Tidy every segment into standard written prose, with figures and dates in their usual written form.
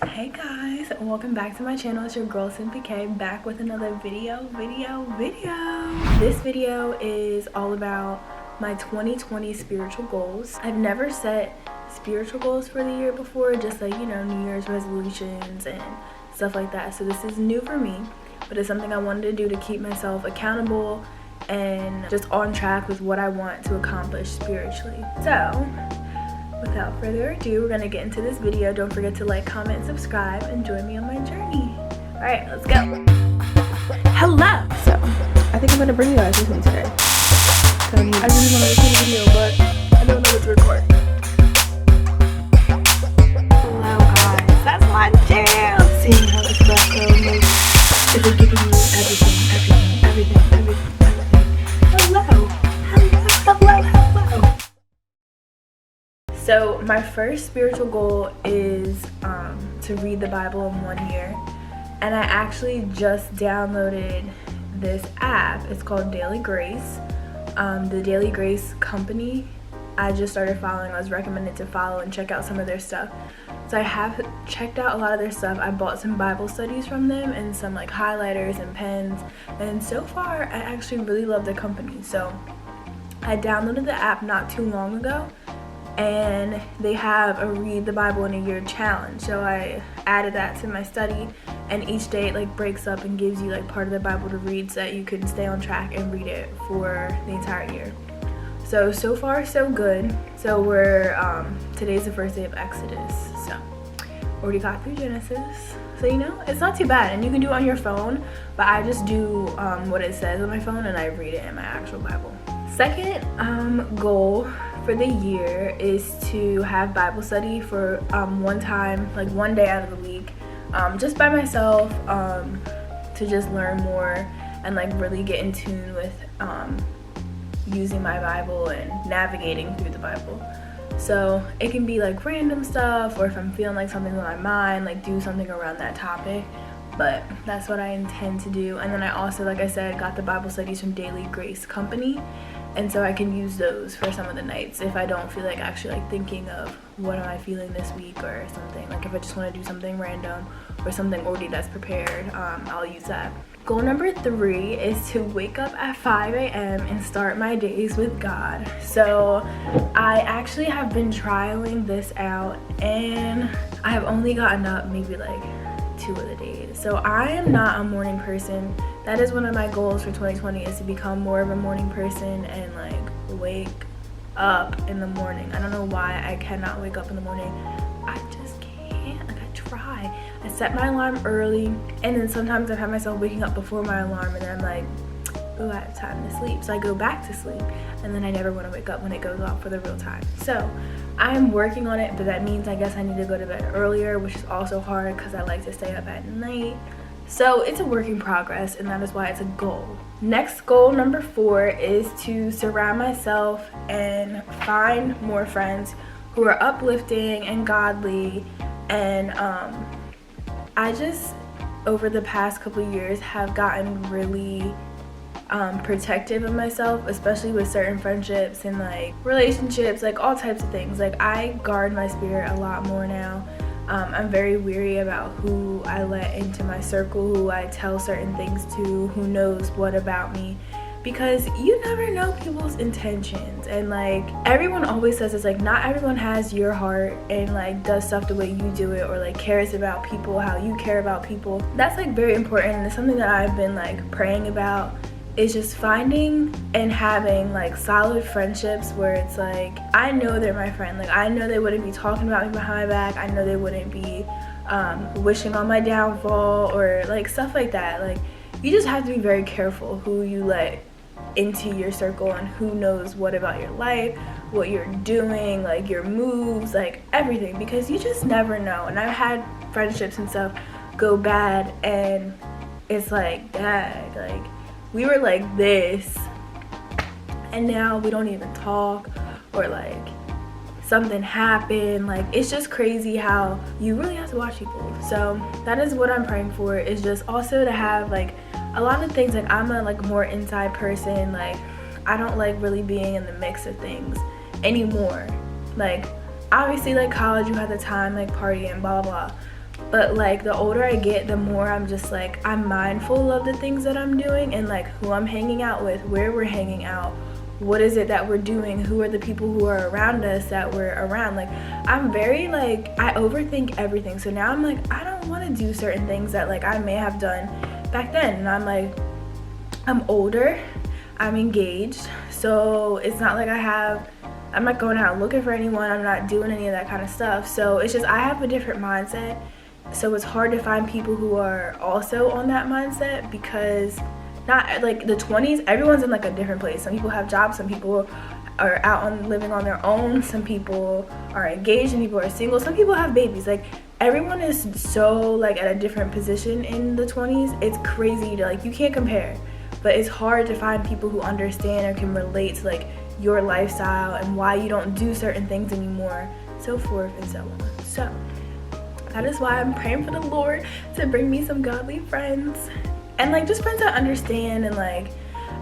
Hey guys, welcome back to my channel. It's your girl SimplyKay, back with another video. This video is all about my 2020 spiritual goals. I've never set spiritual goals for the year before, just like, you know, New Year's resolutions and stuff like that. So this is new for me, but it's something I wanted to do to keep myself accountable and just on track with what I want to accomplish spiritually. So without further ado, we're gonna get into this video. Don't forget to like, comment, subscribe, and join me on my journey. All right, let's go. Hello. So I think I'm gonna bring you guys with me today. I really want to record a video, but I don't know what to record. Hello guys, that's my jam. Seeing how this background looks, is it giving you everything. Hello. So my first spiritual goal is to read the Bible in 1 year, and I actually just downloaded this app. It's called Daily Grace. The Daily Grace company I just started following. I was recommended to follow and check out some of their stuff. So I have checked out a lot of their stuff. I bought some Bible studies from them and some like highlighters and pens, and so far I actually really love the company. So I downloaded the app not too long ago, and they have a read the Bible in a year challenge. So I added that to my study, and each day it like breaks up and gives you like part of the Bible to read so that you can stay on track and read it for the entire year. So far so good. So we're today's the first day of Exodus, so already got through Genesis. So you know, it's not too bad, and you can do it on your phone, but I just do what it says on my phone and I read it in my actual Bible. Second goal for the year is to have Bible study for one time, like one day out of the week, just by myself, to just learn more and like really get in tune with using my Bible and navigating through the Bible. So it can be like random stuff, or if I'm feeling like something's on my mind, like do something around that topic. But that's what I intend to do. And then I also, like I said, got the Bible studies from Daily Grace Company, and so I can use those for some of the nights if I don't feel like actually like thinking of what am I feeling this week or something. Like if I just want to do something random or something already that's prepared, I'll use that. Goal number 3 is to wake up at 5 a.m. and start my days with God. So I actually have been trialing this out, and I have only gotten up maybe like 2 of the days. So I am not a morning person. That is one of my goals for 2020, is to become more of a morning person and like wake up in the morning. I don't know why I cannot wake up in the morning. I just can't. Like I try. I set my alarm early, and then sometimes I find myself waking up before my alarm, and then I'm like, oh, I have time to sleep. So I go back to sleep, and then I never want to wake up when it goes off for the real time. So I'm working on it, but that means I guess I need to go to bed earlier, which is also hard because I like to stay up at night. So it's a work in progress, and that is why it's a goal. Next goal, number 4, is to surround myself and find more friends who are uplifting and godly. And I just, over the past couple of years, have gotten really protective of myself, especially with certain friendships and like relationships, like all types of things. Like I guard my spirit a lot more now. I'm very weary about who I let into my circle, who I tell certain things to, who knows what about me, because you never know people's intentions. And like everyone always says, it's like not everyone has your heart and like does stuff the way you do it, or like cares about people how you care about people. That's like very important, and it's something that I've been like praying about, is just finding and having like solid friendships where it's like I know they're my friend. Like I know they wouldn't be talking about me behind my back. I know they wouldn't be wishing on my downfall or like stuff like that. Like you just have to be very careful who you let into your circle and who knows what about your life, what you're doing, like your moves, like everything, because you just never know. And I've had friendships and stuff go bad, and it's like, dang, like we were like this, and now we don't even talk, or like something happened. Like it's just crazy how you really have to watch people. So that is what I'm praying for, is just also to have like a lot of things. Like I'm a like more inside person. Like I don't like really being in the mix of things anymore. Like obviously like college you have the time like partying blah blah blah, But like the older I get, the more I'm just like, I'm mindful of the things that I'm doing and like who I'm hanging out with, where we're hanging out, what is it that we're doing, who are the people who are around us that we're around. Like I'm very like, I overthink everything. So now I'm like, I don't want to do certain things that like I may have done back then. And I'm like, I'm older, I'm engaged, so it's not like I'm not going out looking for anyone, I'm not doing any of that kind of stuff. So it's just, I have a different mindset. So it's hard to find people who are also on that mindset, because not like the 20s, everyone's in like a different place. Some people have jobs, some people are out on living on their own, some people are engaged, and people are single, some people have babies. Like everyone is so like at a different position in the 20s. It's crazy to like, you can't compare, but it's hard to find people who understand or can relate to like your lifestyle and why you don't do certain things anymore, so forth and so on. So that is why I'm praying for the Lord to bring me some godly friends, and like just friends that understand. And like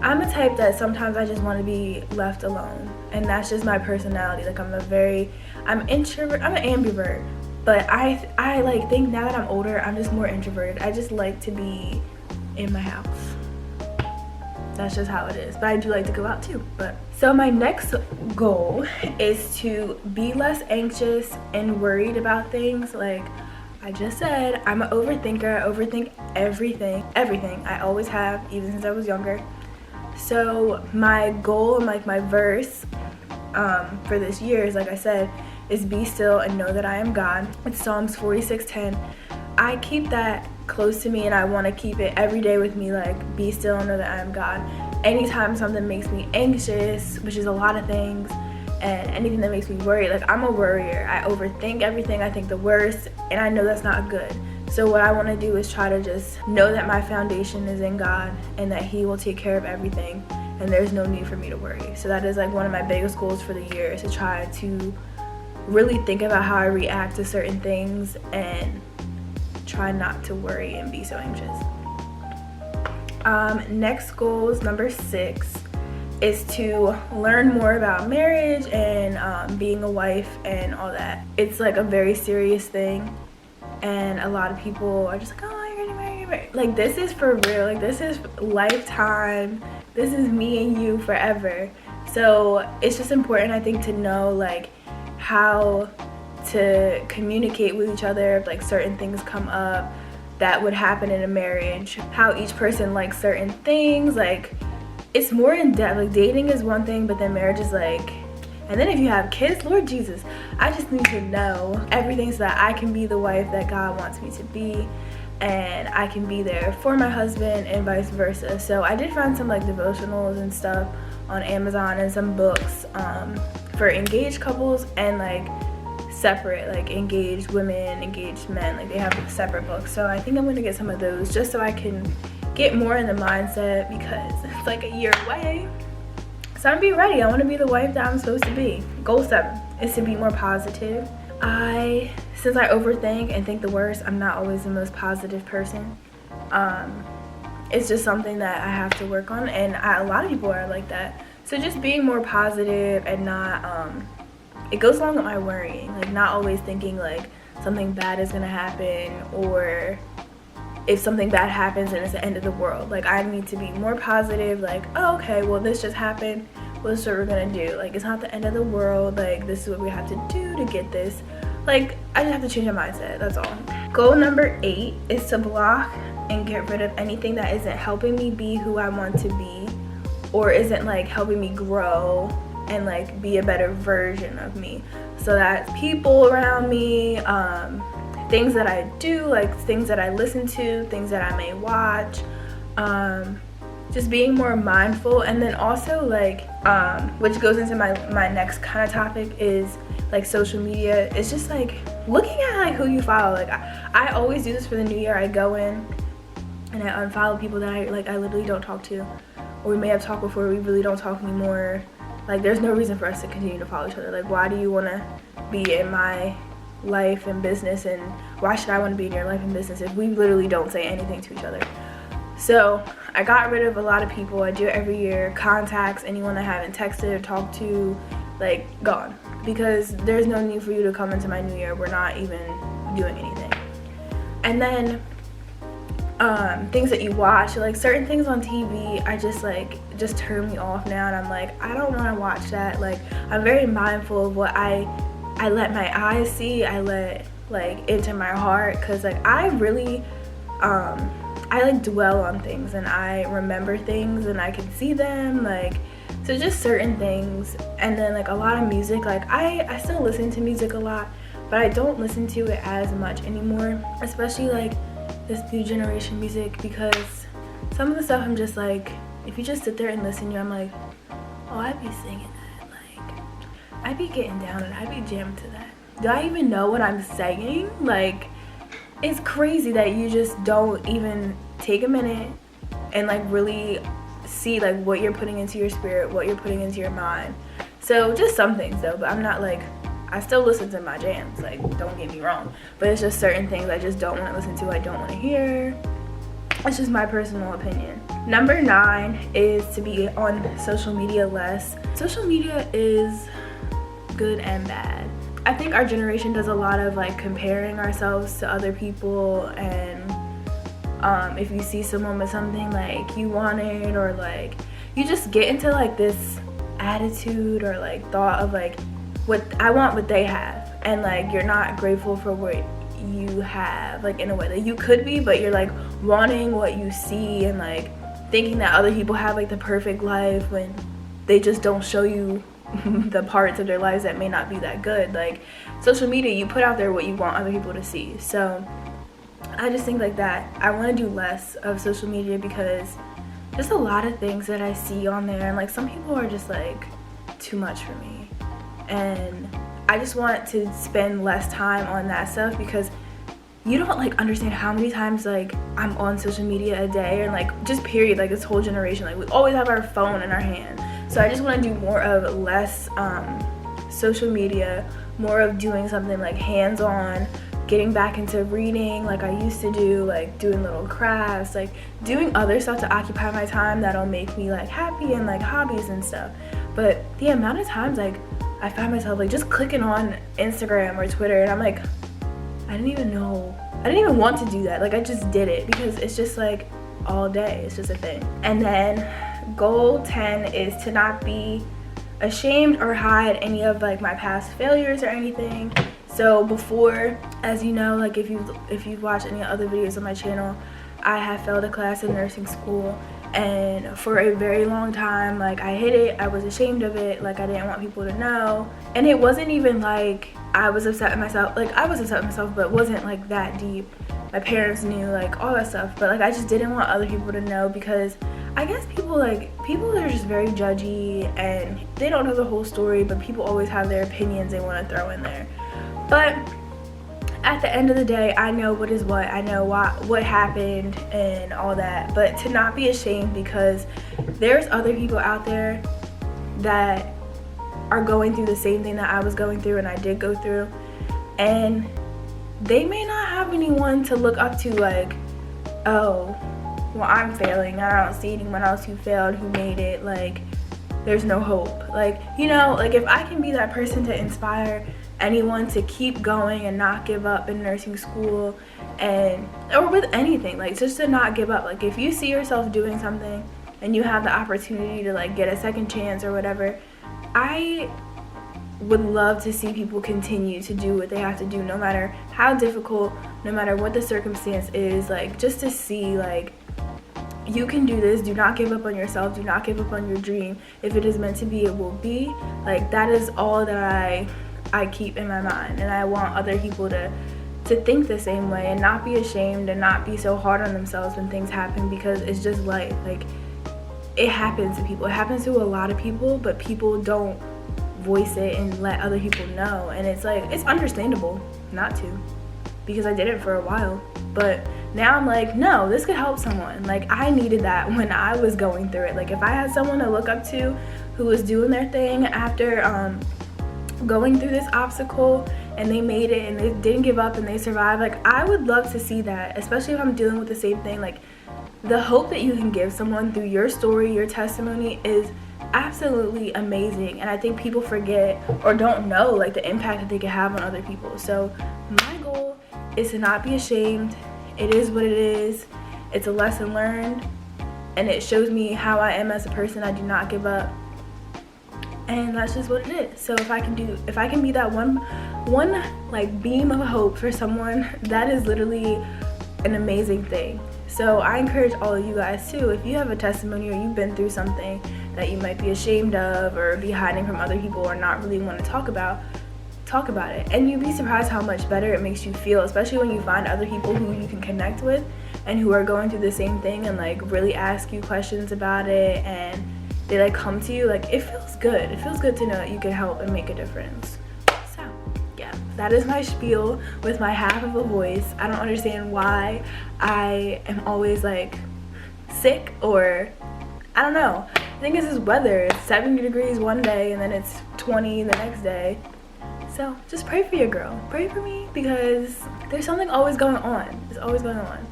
I'm a type that sometimes I just want to be left alone, and that's just my personality. Like I'm introvert, I'm an ambivert, but I like think now that I'm older, I'm just more introverted. I just like to be in my house. That's just how it is. But I do like to go out too. But so my next goal is to be less anxious and worried about things. Like I just said, I'm an overthinker. I overthink everything. I always have, even since I was younger. So my goal and like my verse for this year is, like I said, is be still and know that I am God. It's Psalms 46:10. I keep that close to me, and I want to keep it every day with me. Like, be still and know that I am God. Anytime something makes me anxious, which is a lot of things, and anything that makes me worry, like I'm a worrier. I overthink everything. I think the worst, and I know that's not good. So what I want to do is try to just know that my foundation is in God and that He will take care of everything, and there's no need for me to worry. So that is like one of my biggest goals for the year, is to try to really think about how I react to certain things and try not to worry and be so anxious. Next goal is number 6, is to learn more about marriage and being a wife and all that. It's like a very serious thing, and a lot of people are just like, oh, you're gonna marry, you're married. Like, this is for real. Like, this is lifetime. This is me and you forever. So it's just important, I think, to know like how to communicate with each other if like certain things come up that would happen in a marriage, how each person likes certain things. Like, it's more in depth. Like, dating is one thing, but then marriage is like, and then if you have kids, Lord Jesus, I just need to know everything so that I can be the wife that God wants me to be, and I can be there for my husband and vice versa. So I did find some like devotionals and stuff on Amazon and some books for engaged couples and like separate, like engaged women, engaged men. Like, they have separate books. So I think I'm going to get some of those just so I can get more in the mindset, because it's like a year away. So I'm gonna be ready. I want to be the wife that I'm supposed to be. Goal 7 is to be more positive. Since I overthink and think the worst, I'm not always the most positive person. It's just something that I have to work on, and a lot of people are like that. So just being more positive and not it goes along with my worrying, like not always thinking like something bad is gonna happen, or if something bad happens and it's the end of the world. Like, I need to be more positive, like, oh, okay, well, this just happened, well, this is what we're gonna do. Like, it's not the end of the world, like, this is what we have to do to get this. Like, I just have to change my mindset, that's all. Goal number 8 is to block and get rid of anything that isn't helping me be who I want to be, or isn't like helping me grow and like be a better version of me. So that's people around me, things that I do, like things that I listen to, things that I may watch, just being more mindful. And then also like which goes into my next kind of topic is like social media. It's just like looking at like who you follow. Like I always do this for the new year. I go in and I unfollow people that I literally don't talk to, or we may have talked before, we really don't talk anymore. Like, there's no reason for us to continue to follow each other. Like, why do you want to be in my life and business, and why should I want to be in your life and business if we literally don't say anything to each other? So I got rid of a lot of people. I do it every year. Contacts, anyone I haven't texted or talked to, like, gone. Because there's no need for you to come into my new year. We're not even doing anything. And then things that you watch, like certain things on TV, I just turn me off now, and I'm like, I don't want to watch that. Like, I'm very mindful of what I let my eyes see, I let like into my heart, because like I really I like dwell on things, and I remember things, and I can see them, like, so just certain things. And then like a lot of music, like I still listen to music a lot, but I don't listen to it as much anymore, especially like this new generation music, because some of the stuff I'm just like, if you just sit there and listen, I'm like, oh, I'd be singing that, like I'd be getting down and I'd be jamming to that. Do I even know what I'm saying? Like, it's crazy that you just don't even take a minute and like really see like what you're putting into your spirit, what you're putting into your mind. So just some things though, but I'm not like, I still listen to my jams, like, don't get me wrong, but it's just certain things I just don't want to listen to, I don't want to hear. It's just my personal opinion. Number 9 is to be on social media less. Social media is good and bad. I think our generation does a lot of like comparing ourselves to other people, and if you see someone with something like you wanted, or like you just get into like this attitude or like thought of like, what I want what they have, and like you're not grateful for what you have, like in a way that you could be, but you're like wanting what you see, and like thinking that other people have like the perfect life when they just don't show you the parts of their lives that may not be that good. Like social media, you put out there what you want other people to see. So I just think like that I want to do less of social media, because there's a lot of things that I see on there, and like some people are just like too much for me, and I just want to spend less time on that stuff, because you don't like understand how many times like I'm on social media a day, and like just period, like this whole generation, like we always have our phone in our hand. So I just want to do more of less social media, more of doing something like hands-on, getting back into reading like I used to do, like doing little crafts, like doing other stuff to occupy my time that'll make me like happy, and like hobbies and stuff. But the amount of times like I find myself like just clicking on Instagram or Twitter, and I'm like, I didn't even want to do that, like I just did it because it's just like all day, it's just a thing. And then goal 10 is to not be ashamed or hide any of like my past failures or anything. So before, as you know, like if you've watched any other videos on my channel, I have failed a class in nursing school, and for a very long time like I hid it, I was ashamed of it, like I didn't want people to know. And it wasn't even like I was upset at myself, like I was upset at myself, but it wasn't like that deep. My parents knew, like all that stuff, but like I just didn't want other people to know, because I guess people are just very judgy, and they don't know the whole story, but people always have their opinions they want to throw in there. But at the end of the day, I know what is what, I know what happened and all that. But to not be ashamed, because there's other people out there that are going through the same thing that I was going through and I did go through, and they may not have anyone to look up to, like, oh, well, I'm failing, I don't see anyone else who failed, who made it, like there's no hope. Like, you know, like if I can be that person to inspire anyone to keep going and not give up in nursing school, and or with anything, like just to not give up. Like if you see yourself doing something and you have the opportunity to like get a second chance or whatever, I would love to see people continue to do what they have to do, no matter how difficult, no matter what the circumstance is, like just to see like you can do this. Do not give up on yourself, do not give up on your dream. If it is meant to be, it will be. Like that is all that I keep in my mind, and I want other people to think the same way and not be ashamed and not be so hard on themselves when things happen, because it's just life. Like it happens to people, it happens to a lot of people, but people don't voice it and let other people know. And it's like, it's understandable not to, because I did it for a while, but now I'm like, no, this could help someone. Like I needed that when I was going through it. Like if I had someone to look up to who was doing their thing after going through this obstacle, and they made it and they didn't give up and they survived, like I would love to see that, especially if I'm dealing with the same thing. Like the hope that you can give someone through your story, your testimony, is absolutely amazing. And I think people forget or don't know like the impact that they can have on other people. So my goal is to not be ashamed It is what it is. It's a lesson learned, and it shows me how I am as a person. I do not give up, and that's just what it is. So if I can be that one like beam of hope for someone, that is literally an amazing thing. So I encourage all of you guys too, if you have a testimony or you've been through something that you might be ashamed of or be hiding from other people or not really want to talk about it. And you'd be surprised how much better it makes you feel, especially when you find other people who you can connect with and who are going through the same thing and like really ask you questions about it, and they like come to you. Like, it feels good. It feels good to know that you can help and make a difference. So yeah, that is my spiel with my half of a voice. I don't understand why I am always like sick, or I don't know. I think it's this weather. It's 70 degrees one day and then it's 20 the next day. So just pray for your girl. Pray for me, because there's something always going on. It's always going on.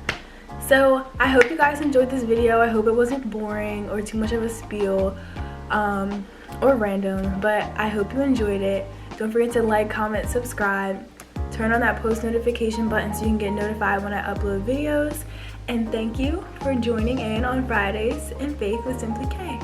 So I hope you guys enjoyed this video. I hope it wasn't boring or too much of a spiel or random, but I hope you enjoyed it. Don't forget to like, comment, subscribe, turn on that post notification button so you can get notified when I upload videos. And thank you for joining in on Fridays in Faith with Simply Kay.